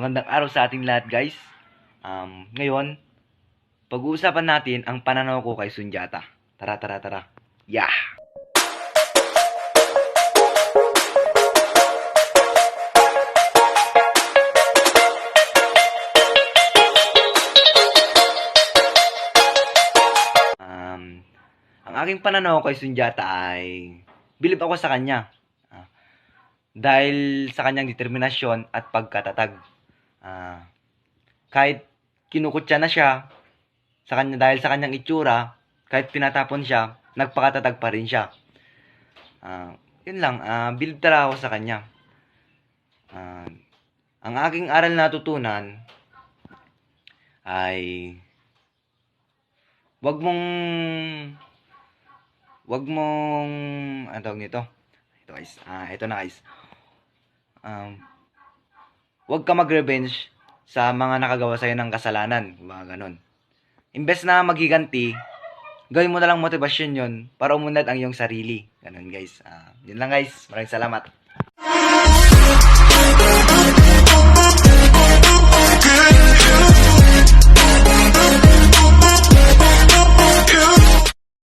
Magandang araw sa ating lahat, guys. Ngayon, pag-uusapan natin ang pananaw ko kay Sunjata. Tara, tara, tara. Yeah! Ang aking pananaw kay Sunjata ay bilib ako sa kanya. Dahil sa kanyang determinasyon at pagkatatag. Kahit kinukutya na siya sa kanya dahil sa kanyang itsura, kahit pinatapon siya, nagpakatatag pa rin siya. Yun lang, bilib talaga ako sa kanya. Ang aking aral na natutunan ay wag mong ano tawag nito? Ito guys. Ito na guys. Wag ka mag-revenge sa mga nakagawa sa'yo ng kasalanan. Mga ganon. Imbes na maghiganti, gawin mo na lang motivasyon yon para umunlad ang iyong sarili. Ganon guys. Yun lang guys. Maraming salamat.